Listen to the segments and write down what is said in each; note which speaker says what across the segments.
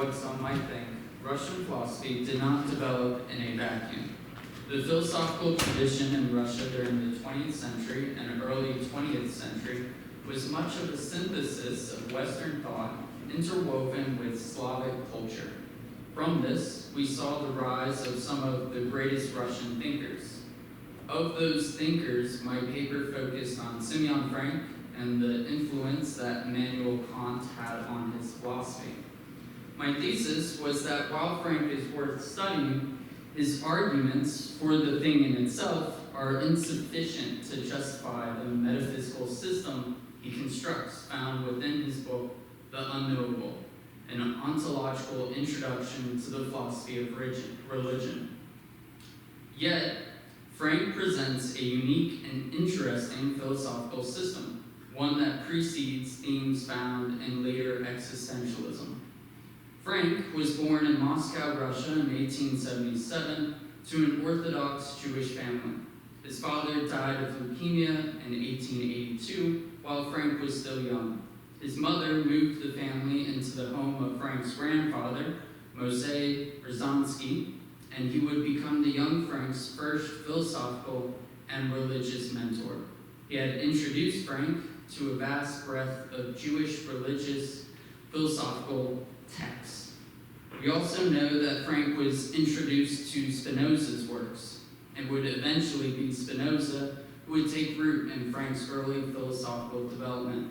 Speaker 1: what some might think, Russian philosophy did not develop in a vacuum. The philosophical tradition in Russia during the 20th century and early 20th century was much of a synthesis of Western thought interwoven with Slavic culture. From this, we saw the rise of some of the greatest Russian thinkers. Of those thinkers, my paper focused on Semyon Frank and the influence that Immanuel Kant had on his philosophy. My thesis was that while Frank is worth studying, his arguments for the thing in itself are insufficient to justify the metaphysical system he constructs, found within his book, The Unknowable, an ontological introduction to the philosophy of religion. Yet, Frank presents a unique and interesting philosophical system, one that precedes themes found in later existentialism. Frank was born in Moscow, Russia in 1877 to an Orthodox Jewish family. His father died of leukemia in 1882 while Frank was still young. His mother moved the family into the home of Frank's grandfather, Moshe Brzezinski, and he would become the young Frank's first philosophical and religious mentor. He had introduced Frank to a vast breadth of Jewish religious philosophical texts. We also know that Frank was introduced to Spinoza's works, and would eventually be Spinoza who would take root in Frank's early philosophical development.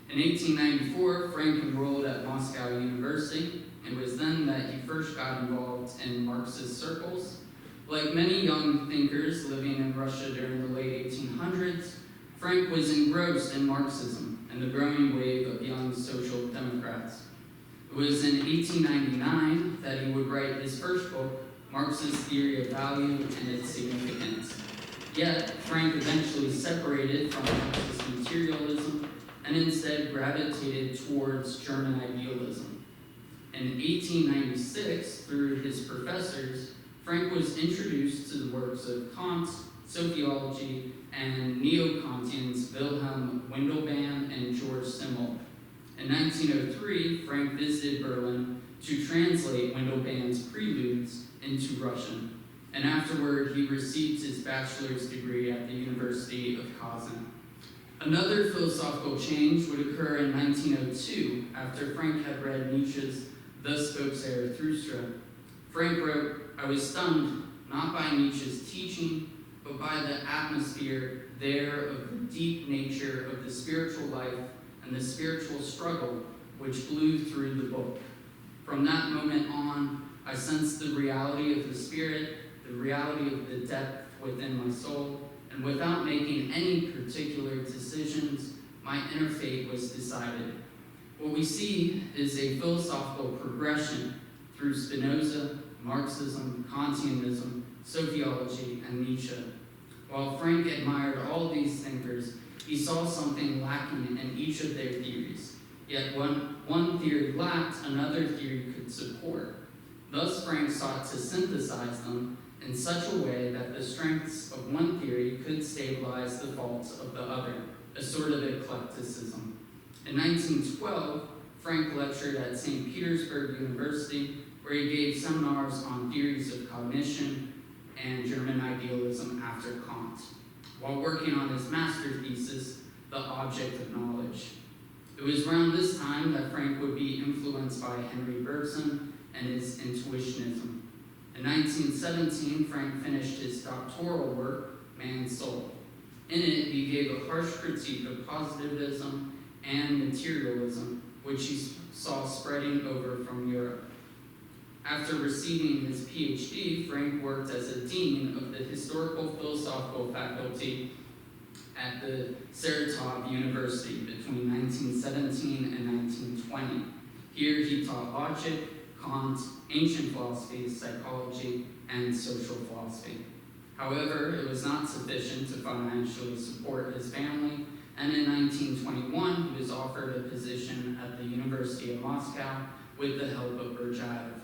Speaker 1: In 1894, Frank enrolled at Moscow University, and it was then that he first got involved in Marxist circles. Like many young thinkers living in Russia during the late 1800s, Frank was engrossed in Marxism and the growing wave of young social democrats. It was in 1899 that he would write his first book, Marx's Theory of Value and Its Significance. Yet, Frank eventually separated from Marxist materialism and instead gravitated towards German idealism. In 1896, through his professors, Frank was introduced to the works of Kant, sociology, and Neo-Kantians Wilhelm Windelband and George Simmel. In 1903, Frank visited Berlin to translate Windelband's Preludes into Russian, and afterward he received his bachelor's degree at the University of Kazan. Another philosophical change would occur in 1902 after Frank had read Nietzsche's Thus Spoke Zarathustra. Frank wrote, "I was stunned not by Nietzsche's teaching, but by the atmosphere there of the deep nature of the spiritual life and the spiritual struggle which blew through the book. From that moment on, I sensed the reality of the spirit, the reality of the depth within my soul, and without making any particular decisions, my inner fate was decided." What we see is a philosophical progression through Spinoza, Marxism, Kantianism, sociology, and Nietzsche. While Frank admired all these thinkers, he saw something lacking in each of their theories. Yet when one theory lacked, another theory could support. Thus, Frank sought to synthesize them in such a way that the strengths of one theory could stabilize the faults of the other, a sort of eclecticism. In 1912, Frank lectured at St. Petersburg University, where he gave seminars on theories of cognition and German idealism after Kant, while working on his master thesis, The Object of Knowledge. It was around this time that Frank would be influenced by Henry Bergson and his intuitionism. In 1917, Frank finished his doctoral work, Man's Soul. In it, he gave a harsh critique of positivism and materialism, which he saw spreading over from Europe. After receiving his PhD, Frank worked as a dean of the Historical Philosophical Faculty at the Saratov University between 1917 and 1920. Here he taught logic, Kant, ancient philosophy, psychology, and social philosophy. However, it was not sufficient to financially support his family, and in 1921 he was offered a position at the University of Moscow with the help of Gurdjieff.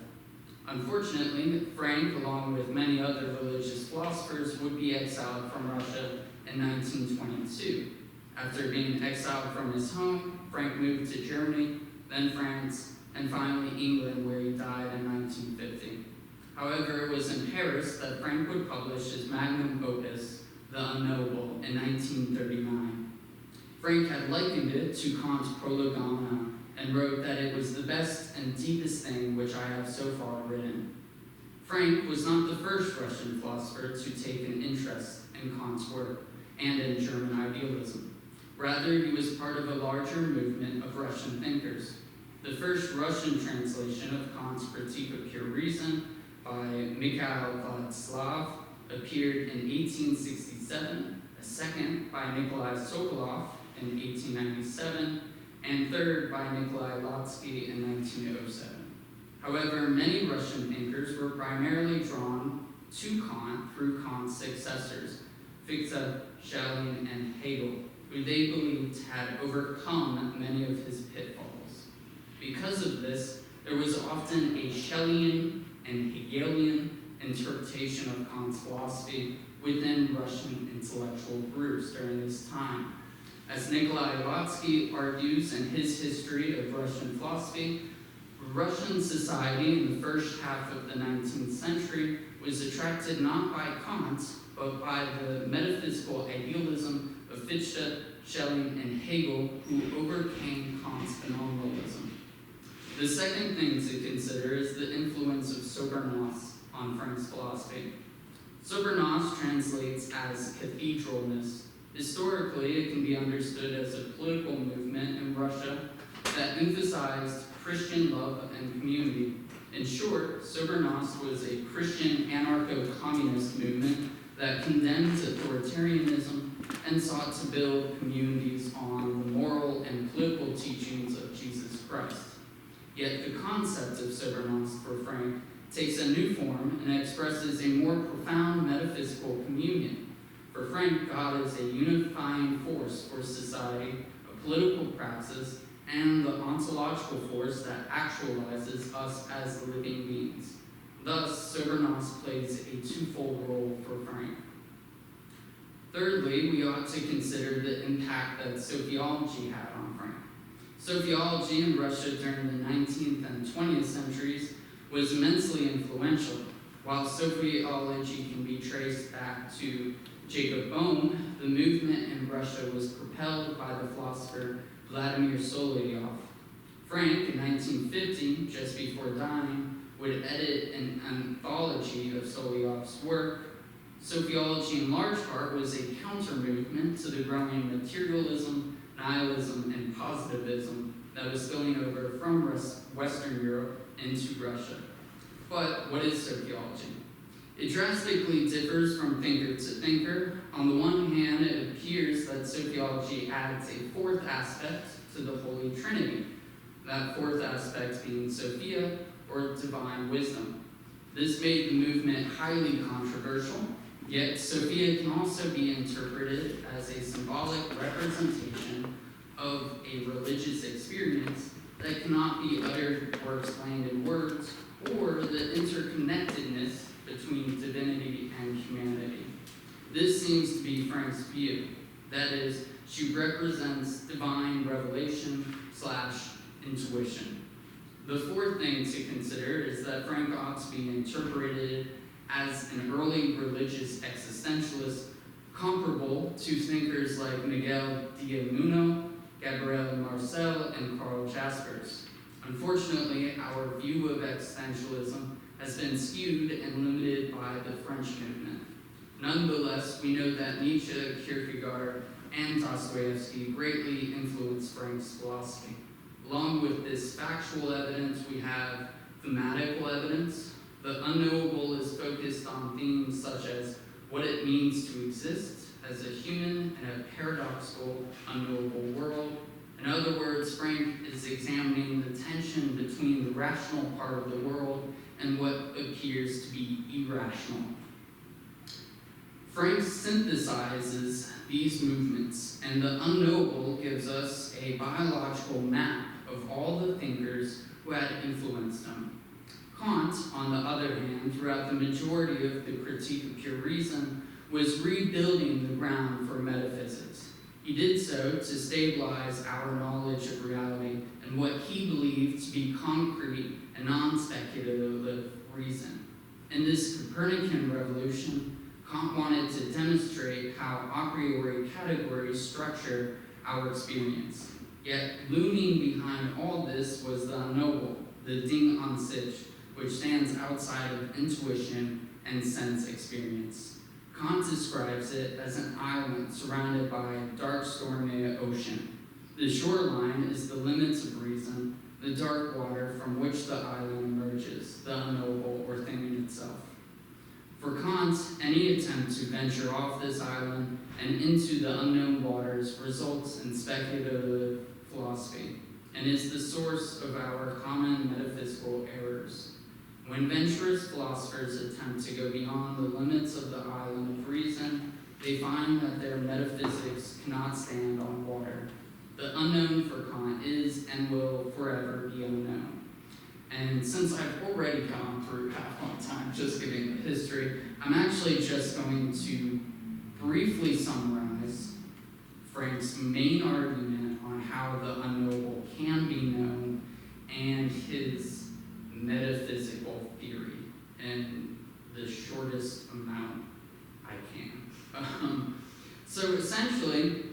Speaker 1: Unfortunately, Frank, along with many other religious philosophers, would be exiled from Russia in 1922. After being exiled from his home, Frank moved to Germany, then France, and finally England, where he died in 1950. However, it was in Paris that Frank would publish his magnum opus, The Unknowable, in 1939. Frank had likened it to Kant's Prolegomena and wrote that it was the best and deepest thing which I have so far written. Frank was not the first Russian philosopher to take an interest in Kant's work and in German idealism. Rather, he was part of a larger movement of Russian thinkers. The first Russian translation of Kant's Critique of Pure Reason by Mikhail Vladislav appeared in 1867, a second by Nikolai Sokolov in 1897, and third by Nikolai Lotsky in 1907. However, many Russian thinkers were primarily drawn to Kant through Kant's successors, Fichte, Schelling, and Hegel, who they believed had overcome many of his pitfalls. Because of this, there was often a Schellian and Hegelian interpretation of Kant's philosophy within Russian intellectual groups during this time. As Nikolai Lotsky argues in his History of Russian Philosophy, Russian society in the first half of the 19th century was attracted not by Kant, but by the metaphysical idealism of Fichte, Schelling, and Hegel, who overcame Kant's phenomenalism. The second thing to consider is the influence of Sobernos on Frank's philosophy. Sobernos translates as cathedralness. Historically, it can be understood as a political movement in Russia that emphasized Christian love and community. In short, Sobernos was a Christian anarcho-communist movement that condemned authoritarianism and sought to build communities on the moral and political teachings of Jesus Christ. Yet the concept of Sobernos for Frank takes a new form and expresses a more profound metaphysical communion. For Frank, God is a unifying force for society, a political praxis, and the ontological force that actualizes us as living beings. Thus, Sobernos plays a twofold role for Frank. Thirdly, we ought to consider the impact that sociology had on Frank. Sociology in Russia during the 19th and 20th centuries was immensely influential. While sociology can be traced back to Jacob Bohm, the movement in Russia was propelled by the philosopher Vladimir Solovyov. Frank, in 1950, just before dying, would edit an anthology of Solovyov's work. Sociology, in large part, was a counter-movement to the growing materialism, nihilism, and positivism that was spilling over from Western Europe into Russia. But what is sociology? It drastically differs from thinker to thinker. On the one hand, it appears that sociology adds a fourth aspect to the Holy Trinity, that fourth aspect being Sophia, or divine wisdom. This made the movement highly controversial, yet Sophia can also be interpreted as a symbolic representation of a religious experience that cannot be uttered or explained in words, or the interconnectedness between divinity and humanity. This seems to be Frank's view. That is, she represents divine revelation / intuition. The fourth thing to consider is that Frank ought to be interpreted as an early religious existentialist comparable to thinkers like Miguel de Unamuno, Gabriel Marcel, and Karl Jaspers. Unfortunately, our view of existentialism has been skewed and limited by the French movement. Nonetheless, we know that Nietzsche, Kierkegaard, and Dostoevsky greatly influenced Frank's philosophy. Along with this factual evidence, we have thematical evidence. The unknowable is focused on themes such as what it means to exist as a human in a paradoxical, unknowable world. In other words, Frank is examining the tension between the rational part of the world and what appears to be irrational. Frank synthesizes these movements, and the unknowable gives us a biological map of all the thinkers who had influenced him. Kant, on the other hand, throughout the majority of the Critique of Pure Reason, was rebuilding the ground for metaphysics. He did so to stabilize our knowledge of reality and what he believed to be concrete and non-speculative reason. In this Copernican revolution, Kant wanted to demonstrate how a priori categories structure our experience. Yet looming behind all this was the unknowable, the Ding an sich, which stands outside of intuition and sense experience. Kant describes it as an island surrounded by a dark, stormy ocean. The shoreline is the limits of reason, the dark water from which the island emerges, the unknowable or thing in itself. For Kant, any attempt to venture off this island and into the unknown waters results in speculative philosophy and is the source of our common metaphysical errors. When venturous philosophers attempt to go beyond the limits of the island of reason, they find that their metaphysics cannot stand on water. The unknown for Kant is and will forever be unknown. And since I've already gone through half my time just giving the history, I'm actually just going to briefly summarize Frank's main argument on how the unknowable can be known and his metaphysical theory in the shortest amount I can. So essentially,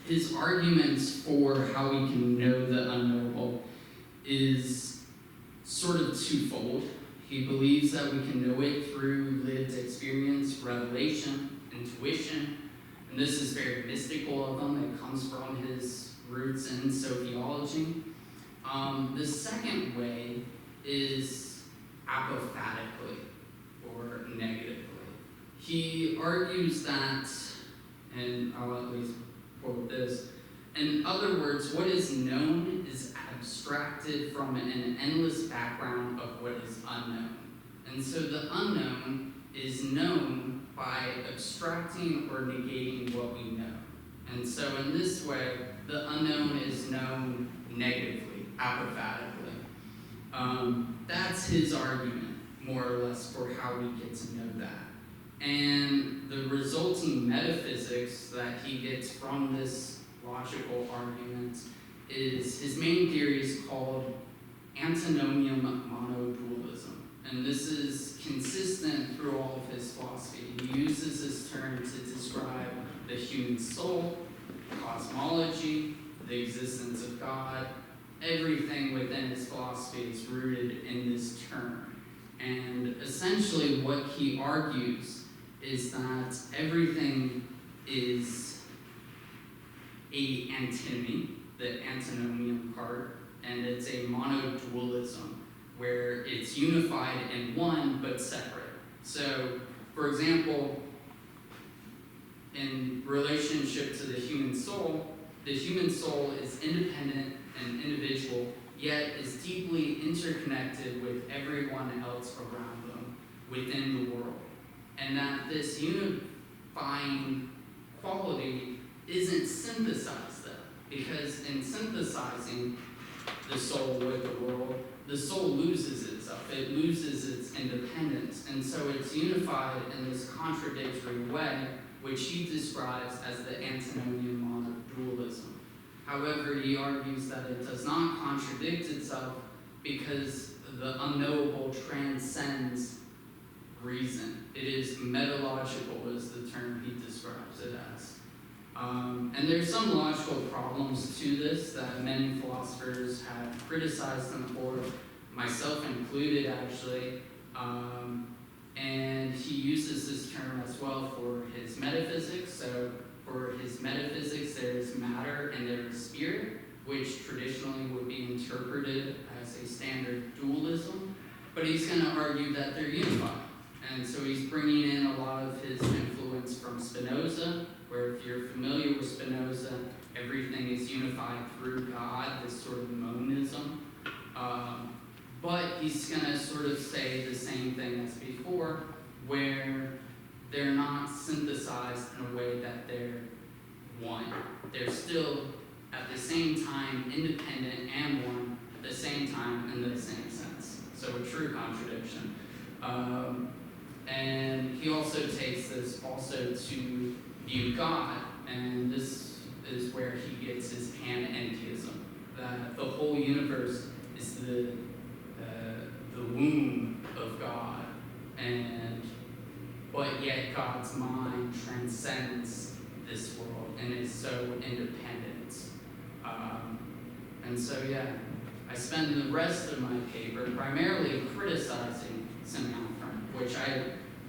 Speaker 1: his arguments for how we can know the unknowable is sort of twofold. He believes that we can know it through lived experience, revelation, intuition, and this is very mystical of him. It comes from his roots in sociology. The second way is apophatically, or negatively. He argues that, and I'll at least quote this, in other words, what is known is abstracted from an endless background of what is unknown. And so the unknown is known by abstracting or negating what we know. And so in this way, the unknown is known negatively, apophatically. That's his argument, more or less, for how we get to know that. And the resulting metaphysics that he gets from this logical argument is, his main theory is called antinomian monodualism. And this is consistent through all of his philosophy. He uses this term to describe the human soul, cosmology, the existence of God. Everything within his philosophy is rooted in this term. And essentially what he argues is that everything is a antinomy, the antinomian part, and it's a monodualism, where it's unified in one but separate. So, for example, in relationship to the human soul is independent and individual, yet is deeply interconnected with everyone else around them within the world. And that this unifying quality isn't synthesized though, because in synthesizing the soul with the world, the soul loses itself, it loses its independence, and so it's unified in this contradictory way, which he describes as the antinomian monodualism. However, he argues that it does not contradict itself because the unknowable transcends reason. It is metalogical is the term he describes it as. And there's some logical problems to this that many philosophers have criticized him for, myself included actually. And he uses this term as well for his metaphysics. So for his metaphysics, there is matter and there is spirit, which traditionally would be interpreted as a standard dualism. But he's going to argue that they're unified. And so he's bringing in a lot of his influence from Spinoza, where if you're familiar with Spinoza, everything is unified through God, this sort of monism. But he's going to sort of say the same thing as before, where they're not synthesized in a way that they're one. They're still, at the same time, independent and one, at the same time, in the same sense. So a true contradiction. And he also takes this also to view God, and this is where he gets his panentheism, that the whole universe is the womb of God, but yet God's mind transcends this world and is so independent. And so, yeah, I spend the rest of my paper primarily criticizing Semyon Frank, which I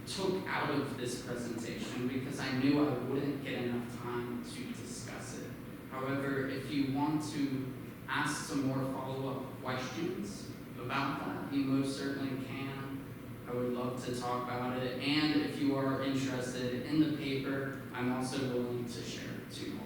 Speaker 1: took out of this presentation because I knew I wouldn't get enough time to discuss it. However, if you want to ask some more follow-up questions about that, you most certainly can. I would love to talk about it. And if you are interested in the paper, I'm also willing to share it to you all.